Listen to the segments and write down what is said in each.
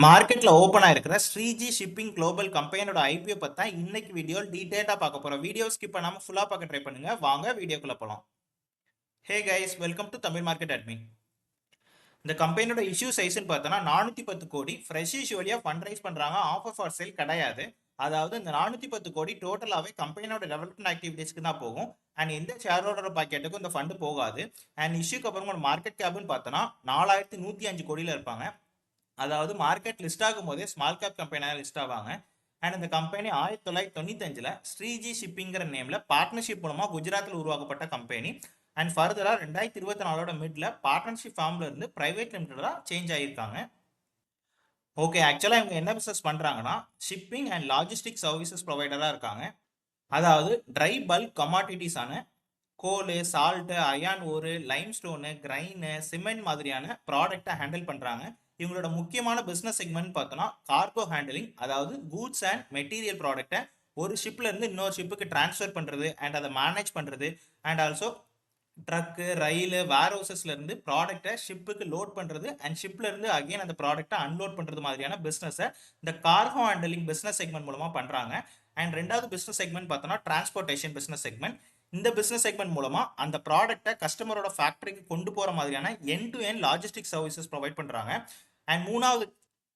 மார்க்கெட்ல open ஆயிருக்கிற Sreeji shipping global கம்பெனியோட IPO பத்தா இன்னைக்கு வீடியோ டீடைலா பார்க்க போறோம். வீடியோ ஸ்கிப் பண்ணாம ஃபுல்லா பார்க்க ட்ரை பண்ணுங்க. வாங்க வீடியோக்குள்ள போலாம். Hey guys, welcome to Tamil market admin. இந்த கம்பெனியோட இஷ்யூ சைஸ்ன்னு பார்த்தோன்னா 410 கோடி ஃப்ரெஷ் இஷ்யூ வழியா ஃபண்ட் ரைஸ் பண்றாங்க. ஆஃபர் ஃபார் சேல் கிடையாது. அதாவது இந்த 410 கோடி டோட்டலாவே கம்பெனியோட டெவலப்மெண்ட் ஆக்டிவிட்டிஸ்க்கு தான் போகும். அண்ட் எந்த ஷேர் ஹோல்டர் பாக்கெட்டுக்கும் இந்த ஃபண்ட் போகாது. அண்ட் இஷ்யூக்கு அப்புறமா மார்க்கெட் கேப்னு பார்த்தோன்னா 4105 கோடியில் இருப்பாங்க. அதாவது மார்க்கெட் லிஸ்ட் ஆகும் போதே ஸ்மால் கேப் கம்பெனியாக லிஸ்ட் ஆவாங்க. அண்ட் இந்த கம்பெனி 1995 ஸ்ரீஜி ஷிப்பிங்கிற நேம்ல பார்ட்னர்ஷிப் மூலமா குஜராத்தில் உருவாக்கப்பட்ட கம்பெனி. அண்ட் ஃபர்தரா 2024 மிட்ல பார்ட்னர்ஷிப் ஃபார்ம்ல இருந்து பிரைவேட் லிமிடெடா சேஞ்ச் ஆகியிருக்காங்க. ஓகே, ஆக்சுவலாக இவங்க என்ன பிஸ்னஸ் பண்றாங்கன்னா ஷிப்பிங் அண்ட் லாஜிஸ்டிக் சர்வீசஸ் ப்ரொவைடரா இருக்காங்க. அதாவது ட்ரை பல்க் கமாடிட்டிஸான கோல், சால்ட், அயான் ஓரு, லைம் ஸ்டோனு, கிரைனு, சிமெண்ட் மாதிரியான ப்ராடக்டை ஹேண்டில் பண்றாங்க. இவங்களோட முக்கியமான பிசினஸ் செக்மெண்ட் பார்த்தோம்னா கார்கோ ஹேண்டலிங், அதாவது கூட்ஸ் அண்ட் மெட்டீரியல் ப்ராடக்ட்டை ஒரு ஷிப்ல இருந்து இன்னொரு ஷிப்புக்கு டிரான்ஸ்ஃபர் பண்றது அண்ட் அதை மேனேஜ் பண்றது. அண்ட் ஆல்சோ ட்ரக்கு, ரயில், வேர் ஹவுசஸ்ல இருந்து ப்ராடக்ட்டை ஷிப்புக்கு லோட் பண்றது அண்ட் ஷிப்ல இருந்து அகைன் அந்த ப்ராடக்ட்டை அன்லோட் பண்றது மாதிரியான பிசினஸை இந்த கார்கோ ஹேண்டலிங் பிசினஸ் செக்மெண்ட் மூலமா பண்றாங்க. அண்ட் ரெண்டாவது பிசினஸ் செக்மெண்ட் பார்த்தோம்னா டிரான்ஸ்போர்ட்டேஷன் பிசினஸ் செக்மெண்ட். இந்த பிசினஸ் செக்மெண்ட் மூலமா அந்த ப்ராடக்ட்டை கஸ்டமரோட ஃபேக்டரிக்கு கொண்டு போற மாதிரியான end to end logistic services provide பண்றாங்க. அண்ட் மூணாவது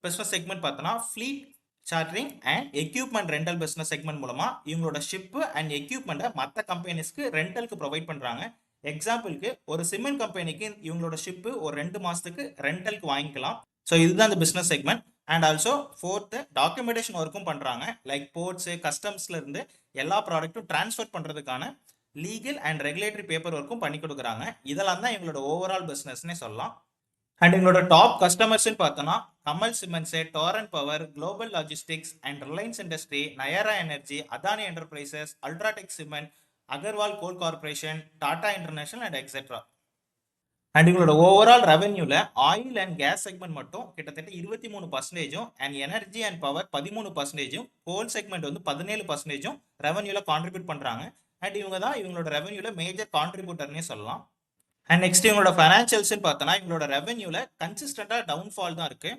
பிசினஸ் செக்மெண்ட் பார்த்தோம்னா fleet chartering and equipment rental business segment மூலமா இவங்களோட ஷிப்பு அண்ட் எக்யூப்மெண்ட்டை மற்ற கம்பெனிஸ்க்கு ரெண்டலுக்கு ப்ரொவைட் பண்றாங்க. எக்ஸாம்பிளுக்கு ஒரு சிமெண்ட் கம்பெனிக்கு இவங்களோட ஷிப்பு ஒரு 2 மாசத்துக்கு ரெண்டலுக்கு வாங்கிக்கலாம். ஸோ இதுதான் இந்த business segment. And also fourth documentation ஒர்க்கும் பண்றாங்க. லைக் போர்ட்ஸ், கஸ்டம்ஸ்ல இருந்து எல்லா ப்ராடக்ட்டும் டிரான்ஸ்ஃபர் பண்றதுக்கான லீகல் அண்ட் ரெகுலேட்டரி பேப்பர் ஒர்க்கும் பண்ணி கொடுக்குறாங்க. இதெல்லாம் தான் எங்களோட ஓவரால் பிசினஸ்னே சொல்லலாம். அண்ட் எங்களோட டாப் கஸ்டமர்ஸ்ன்னு பார்த்தோன்னா Kamal cements, Torrent power, global logistics and Reliance industry, Nayara energy, Adani enterprises, UltraTech cement, Agarwal coal corporation, Tata international and et cetera. And எங்களோட ஓவரால் ரெவன்யூல ஆயில் அண்ட் கேஸ் செக்மெண்ட் மட்டும் கிட்டத்தட்ட 23%, and energy and power 13%, coal segment வந்து 17% ரெவன்யூல contribute பண்றாங்க. And இவங்க தான் இவங்களோட ரெவன்யூல major கான்ட்ரிபியூட்டர்னே சொல்லலாம். அண்ட் நெக்ஸ்ட் இவங்களோட ஃபைனான்சியல்ஸ்ன்னு பார்த்தோன்னா இவங்களோட ரெவன்யூல கன்சிஸ்டண்டா டவுன்ஃபால் தான் இருக்கு.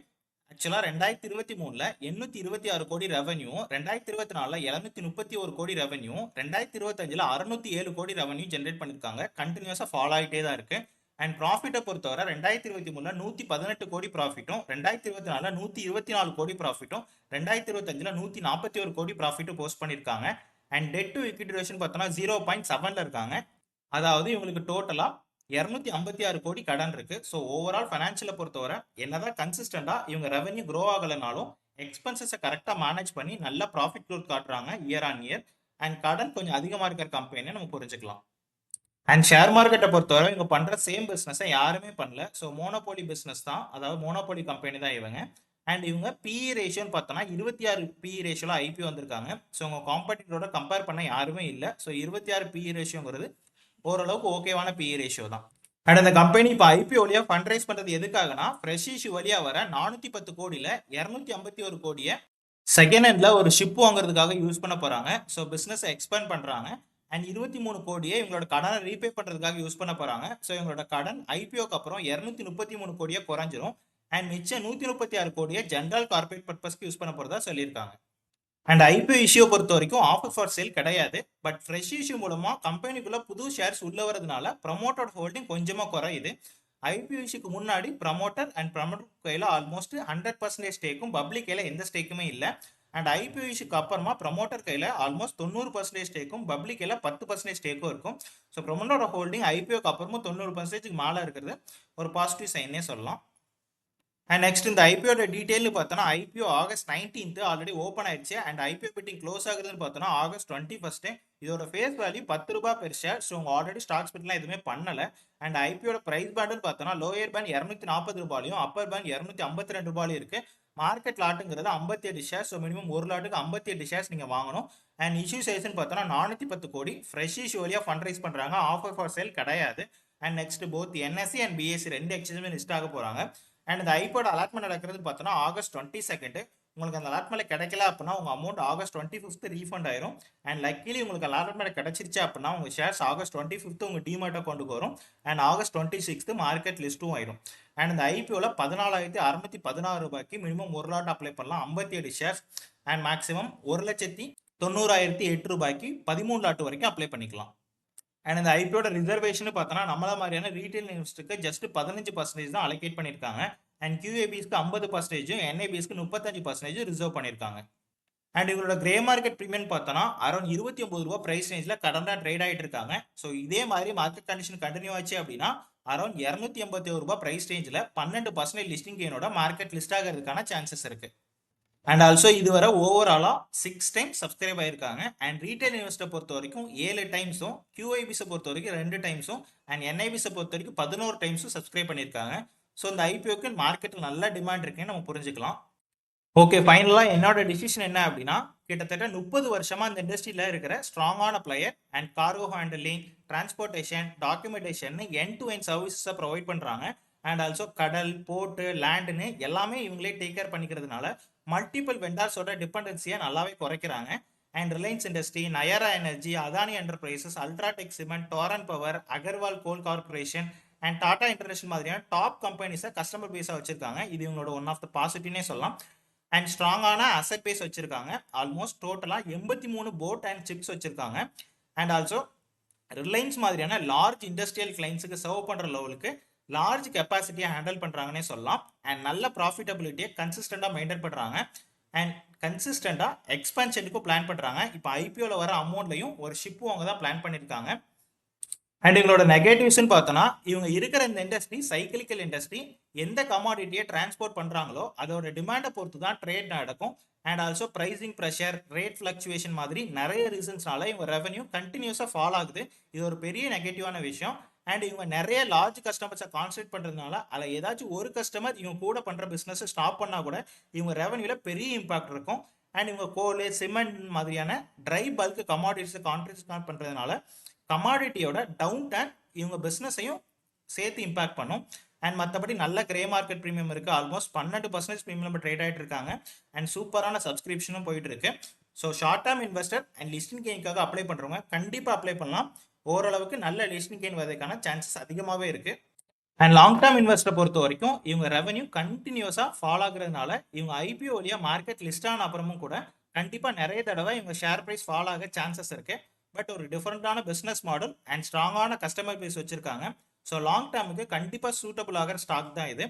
ஆக்சுவலா 2023 826 கோடி ரெவன்யூ, 2024 731 கோடி ரெவன்யூ, 2025 607 கோடி ரெவன்யூ ஜென்ரேட் பண்ணிருக்காங்க. கண்டினியூஸா ஃபாலோ ஆகிட்டே தான் இருக்கு. அண்ட் ப்ராஃபிட்டை பொறுத்தவரை 2023 118 கோடி ப்ராஃபிட்டும், 2024 124 கோடி ப்ராஃபிட்டும், 2025 141 கோடி ப்ராஃபிட்டும் போஸ்ட் பண்ணிருக்காங்க. And debt to equity ratio பார்த்தோன்னா 0.7ல இருக்காங்க. அதாவது இவங்களுக்கு டோட்டலா 256 கோடி கடன் இருக்கு. ஸோ ஓவரால் ஃபைனான்சியலை பொறுத்தவரை என்னதான் கன்சிஸ்டண்டா இவங்க ரெவன்யூ க்ரோ ஆகலைனாலும் எக்ஸ்பென்சஸை கரெக்டாக மேனேஜ் பண்ணி நல்ல ப்ராஃபிட் க்ரோத் காட்டுறாங்க இயர் ஆன் இயர். அண்ட் கடன் கொஞ்சம் அதிகமாக இருக்கிற கம்பெனியை நம்ம புரிஞ்சுக்கலாம். அண்ட் ஷேர் மார்க்கெட்டை பொறுத்தவரை இவங்க பண்ற சேம் பிஸ்னஸை யாருமே பண்ணல. ஸோ மோனோபோலி பிஸ்னஸ் தான், அதாவது மோனோபோலி கம்பெனி தான் இவங்க. அண்ட் இவங்க பிஇ ரேஷியோன்னு பார்த்தோன்னா 26 பிஇ ரேஷியோல ஐபிஓ வந்திருக்காங்க. ஸோ உங்க காம்படிட்டரோட கம்பேர் பண்ண யாருமே இல்லை. ஸோ 26 பிஇ ரேஷியோங்கிறது ஓரளவுக்கு ஓகேவான பிஇ ரேஷியோ தான். அண்ட் அந்த கம்பெனி இப்போ ஐபிஓ வழியா ஃபண்ட் ரைஸ் பண்றது எதுக்காகனா ஃப்ரெஷ் இஷ்யூ வழியா வர 410 கோடியில 251 கோடியை செகண்ட் ஹேண்ட்ல ஒரு ஷிப் வாங்குறதுக்காக யூஸ் பண்ண போறாங்க. ஸோ பிசினஸ் எக்ஸ்பேண்ட் பண்றாங்க. அண்ட் 23 கோடியை இவங்களோட கடனை ரீபே பண்றதுக்காக யூஸ் பண்ண போறாங்க. ஸோ இவங்களோட கடன் ஐபிஓக்கு அப்புறம் 233 கோடியை குறைஞ்சிரும். அண்ட் மிச்சம் 136 கோடியை ஜென்ரல் கார்பரேட் பர்பஸ்க்கு யூஸ் பண்ண போறதா சொல்லியிருக்காங்க. அண்ட் ஐபிஓ இஷ்யூ பொறுத்த வரைக்கும் ஆஃபர் ஃபார் சேல் கிடையாது. பட் ஃப்ரெஷ் இஷ்யூ மூலமா கம்பெனிக்குள்ள புது ஷேர்ஸ் உள்ள வரதுனால ப்ரமோட்டர் ஹோல்டிங் கொஞ்சமா குறையுது. ஐபிஓ இஷ்யூக்கு முன்னாடி ப்ரமோட்டர் அண்ட் ப்ரமோட்டர் கையில ஆல்மோஸ்ட் 100% ஸ்டேக்கும், பப்ளிக் கையில எந்த ஸ்டேக்குமே இல்லை. அண்ட் ஐபிஓ இஷ்யூக்கு அப்புறமா ப்ரமோட்டர் கையில ஆல்மோஸ்ட் 90% ஸ்டேக்கும், பப்ளிக் கையில 10% ஸ்டேக்கும் இருக்கும். ஸோ ப்ரமோட்டர் ஹோல்டிங் ஐபிஓக்கு அப்புறமும் 90% மேலே இருக்கிறது ஒரு பாசிட்டிவ் சைன்னே சொல்லலாம். அண்ட் நெக்ஸ்ட் இந்த ஐபிஓட டீடைல்னு பார்த்தோன்னா ஐபிஓ ஆகஸ்ட் 19 ஆல்ரெடி ஓப்பன் ஆயிடுச்சு. அண்ட் ஐபிஓ பிட்டிங் க்ளோஸ் ஆகுதுன்னு பார்த்தோன்னா ஆகஸ்ட் 21. இதோட ஃபேஸ் வேல்யூ 10 ரூபாய் பெர் ஷேர். ஸோ உங்க ஆல்ரெடி ஸ்டாக் ஸ்பிட்லாம் எதுவுமே பண்ணல. அண்ட் ஐபிஓட பிரைஸ் பேண்டுன்னு பார்த்தோன்னா லோயர் பேண்ட் 240 ரூபாயும், அப்பர் பேண்ட் 252 ரூபாயும் இருக்கு. மார்க்கெட் லாட்டுங்கிறது 58 ஷேர். ஸோ மினிமம் ஒரு லாட்டுக்கு 58 ஷேர்ஸ் நீங்க வாங்கணும். அண்ட் இஷ்யூ சைஸ்ன்னு பார்த்தோன்னா 410 கோடி ஃப்ரெஷ் இஷ்யூ வழியா ஃபண்ட் ரைஸ் பண்றாங்க. ஆஃபர் ஃபார் சேல் கிடையாது. And next both NSC and BSc ரெண்டு எக்ஸ்சேஞ்சுமே லிஸ்ட் ஆக போறாங்க. அண்ட் இந்த ஐபிஓட அலாட்மெண்ட் நடக்கிறது பார்த்தோன்னா ஆகஸ்ட் 22. உங்களுக்கு அந்த அலாட்மெண்ட் கிடைக்கல அப்படின்னா உங்கள் அமௌண்ட் ஆகஸ்ட் 25 ரீஃபண்ட் ஆயிரும். அண்ட் லக்கிலி உங்களுக்கு அலாட்மெண்ட் கிடைச்சிருச்சு அப்படின்னா உங்கள் ஷேர்ஸ் ஆகஸ்ட் 25 உங்கள் டிமார்ட் அக்கௌண்ட்டுக்கு வரும். அண்ட் ஆகஸ்ட் 26 மார்க்கெட் லிஸ்ட்டும் ஆயிரும். அண்ட் இந்த ஐபிஓவில் 14,616 ரூபாய்க்கு மினிமம் ஒரு லாட் அப்ளை பண்ணலாம், 57 ஷேர்ஸ். அண்ட் மேக்ஸிமம் 1,90,08 ரூபாய்க்கு 13 லாட் வரைக்கும் அப்ளை பண்ணிக்கலாம். அண்ட் இந்த ஐபிஓட ரிசர்வேஷன் பார்த்தோன்னா நம்மள மாதிரியான ரீட்டைல் இன்வெஸ்டருக்கு ஜஸ்ட் 15% தான் அலோகேட் பண்ணியிருக்காங்க. அண்ட் QABஸ்க்கு 50%, NABஸ்க்கு 35% ரிசர்வ் பண்ணியிருக்காங்க. அண்ட் இவங்களோட கிரே மார்க்கெட் ப்ரீமியம் பார்த்தோன்னா அரௌண்ட் 29 ரூபா பிரைஸ் ரேஞ்சில் கடனாக ட்ரேட் ஆகிட்டு இருக்காங்க. ஸோ இதே மாதிரி மார்க்கெட் கண்டிஷன் கண்டினியூ ஆச்சு அப்படின்னா அரௌண்ட் 281 ரூபா பிரைஸ் ரேஞ்சில் 12% லிஸ்டிங் கெயினோட மார்க்கெட் லிஸ்ட் ஆகிறதுக்கான சான்சஸ் இருக்கு. அண்ட் ஆல்சோ இதுவரை ஓவராலாக 6 டைம்ஸ் சப்ஸ்கிரைப் ஆயிருக்காங்க. அண்ட் ரீட்டைல் இன்வெஸ்டர் பொறுத்த வரைக்கும் 7 டைம்ஸும், QIBஸை பொறுத்த வரைக்கும் 2 டைம்ஸும், அண்ட் NIBஸை பொறுத்த வரைக்கும் 11 டைம்ஸும் சப்ஸ்கிரைப் பண்ணியிருக்காங்க. ஸோ இந்த ஐபிஓக்கு மார்க்கெட்டில் நல்ல டிமாண்ட் இருக்குன்னு நம்ம புரிஞ்சுக்கலாம். ஓகே, ஃபைனலாக என்னோட டிசிஷன் என்ன அப்படின்னா, கிட்டத்தட்ட 30 வருஷமாக இந்த இண்டஸ்ட்ரியில் இருக்கிற ஸ்ட்ராங்கான player and cargo handling, transportation, documentation end to end சர்வீசஸை ப்ரொவைட் பண்ணுறாங்க. அண்ட் ஆல்சோ கடல், போர்ட்டு, லேண்டுன்னு எல்லாமே இவங்களே டேக் கேர் பண்ணிக்கிறதுனால மல்டிபிள் வெண்டார்ஸோட டிபெண்டன்சியை நல்லாவே குறைக்கிறாங்க. And Reliance industry, Nayara energy, Adani enterprises, UltraTech cement, Torrent power, Agarwal coal corporation and Tata international மாதிரியான டாப் கம்பெனிஸை கஸ்டமர் பேஸாக வச்சிருக்காங்க. இது இவங்களோட ஒன் ஆஃப் த பாசிட்டிவ்னே சொல்லலாம். அண்ட் ஸ்ட்ராங்கான அசெட் பேஸ் வச்சிருக்காங்க. ஆல்மோஸ்ட் டோட்டலாக 83 போட் அண்ட் சிப்ஸ் வச்சிருக்காங்க. அண்ட் ஆல்சோ ரிலையன்ஸ் மாதிரியான லார்ஜ் இண்டஸ்ட்ரியல் கிளைண்ட்ஸுக்கு சர்வ் பண்ணுற லெவலுக்கு லார்ஜ் கெப்பாசிட்டியை ஹேண்டில் பண்ணுறாங்கன்னே சொல்லலாம். அண்ட் நல்ல ப்ராஃபிட்டபிலிட்டியை கன்சிஸ்டண்டாக மெயின்டைன் பண்ணுறாங்க. அண்ட் கன்சிஸ்டண்டாக எக்ஸ்பென்ஷனுக்கும் பிளான் பண்ணுறாங்க. இப்போ ஐபிஓவில் வர அமௌண்ட்லையும் ஒரு ஷிப்பு அவங்க தான் பிளான் பண்ணியிருக்காங்க. அண்ட் இவங்களோட நெகட்டிவ்ஸ்ன்னு பார்த்தோன்னா இவங்க இருக்கிற இந்த இண்டஸ்ட்ரி சைக்கிளிக்கல் இண்டஸ்ட்ரி. எந்த கமாடிட்டியை டிரான்ஸ்போர்ட் பண்ணுறாங்களோ அதோட டிமாண்டை பொறுத்து தான் ட்ரேட் நடக்கும். And also pricing pressure, rate fluctuation மாதிரி நிறைய ரீசன்ஸ்னால இவங்க ரெவன்யூ கண்டினியூஸாக ஃபாலோ ஆகுது. இது ஒரு பெரிய நெகட்டிவான விஷயம். அண்ட் இவங்க நிறைய லார்ஜ் கஸ்டமர்ஸை கான்சன்ட்ரேட் பண்ணுறதுனால அதில் ஏதாச்சும் ஒரு கஸ்டமர் இவங்க கூட பண்ணுற பிஸ்னஸை ஸ்டாப் பண்ணால் கூட இவங்க ரெவன்யூவில் பெரிய இம்பாக்ட் இருக்கும். அண்ட் இவங்க கோல், சிமெண்ட் மாதிரியான ட்ரை பல்க் கமாடிட்டிஸை கான்சன்ட்ரேட் பண்ணுறதுனால கமாடிட்டியோட டவுன் டர்ன் இவங்க பிஸ்னஸையும் சேர்த்து இம்பாக்ட் பண்ணும். அண்ட் மற்றபடி நல்ல கிரே மார்க்கெட் ப்ரீமியம் இருக்குது. ஆல்மோஸ்ட் 12% ப்ரீமியம் ட்ரேட் ஆகிட்டு இருக்காங்க. அண்ட் சூப்பரான சப்ஸ்கிரிப்ஷனும் போயிட்டு இருக்கு. So short term investor and listing கெயினுக்காக அப்ளை பண்ணுறவங்க கண்டிப்பாக அப்ளை பண்ணலாம். ஓரளவுக்கு நல்ல லிஸ்டிங் கெயின் வரதுக்கான சான்சஸ் அதிகமாகவே இருக்குது. அண்ட் லாங் டேர்ம் இன்வெஸ்டரை பொறுத்த வரைக்கும் இவங்க ரெவன்யூ கண்டினியூஸாக ஃபாலோ ஆகுறதுனால இவங்க ஐபிஓ வழியாக மார்க்கெட் லிஸ்ட் ஆன அப்புறமும் கூட கண்டிப்பாக நிறைய தடவை இவங்க ஷேர் ப்ரைஸ் ஃபாலோ ஆக சான்சஸ் இருக்குது. பட் ஒரு டிஃப்ரெண்டான பிஸ்னஸ் மாடல் அண்ட் ஸ்ட்ராங்கான கஸ்டமர் பேஸ் வச்சிருக்காங்க. ஸோ லாங் டேர்முக்கு கண்டிப்பாக சூட்டபிள் ஆகிற ஸ்டாக் தான் இது.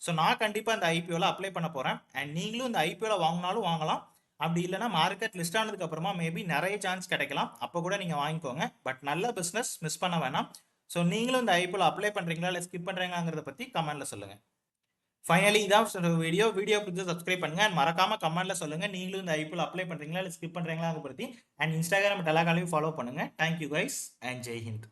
ஸோ நான் கண்டிப்பாக இந்த ஐபிஓவில் அப்ளை பண்ண போகிறேன். அண்ட் நீங்களும் இந்த ஐபிஓவில் வாங்கினாலும் வாங்கலாம். அப்படி இல்லைனா மார்க்கெட் லிஸ்ட் ஆனதுக்கு அப்புறமா மேபி நிறைய சான்ஸ் கிடைக்கலாம். அப்போ கூட நீங்கள் வாங்கிக்கோங்க. பட் நல்ல பிஸ்னஸ் மிஸ் பண்ண வேணாம். ஸோ நீங்களும் இந்த ஐபிஓவில் அப்ளை பண்ணுறீங்களா இல்லை ஸ்கிப் பண்ணுறீங்கிறத பற்றி கமெண்ட்டில் சொல்லுங்கள். ஃபைனலி இதான் வீடியோ பிடிச்சி சப்ஸ்கிரைப் பண்ணுங்க. அண்ட் மறக்காம கமெண்ட்ல சொல்லுங்க நீங்களும் இந்த ஐபிஓல அப்ளை பண்றீங்களா இல்லை ஸ்கிப் பண்றீங்களா பற்றி. அண்ட் இன்ஸ்டாகிராம் டெலகிராம்லையும் ஃபாலோ பண்ணுங்க. Thank you guys and Jai Hind.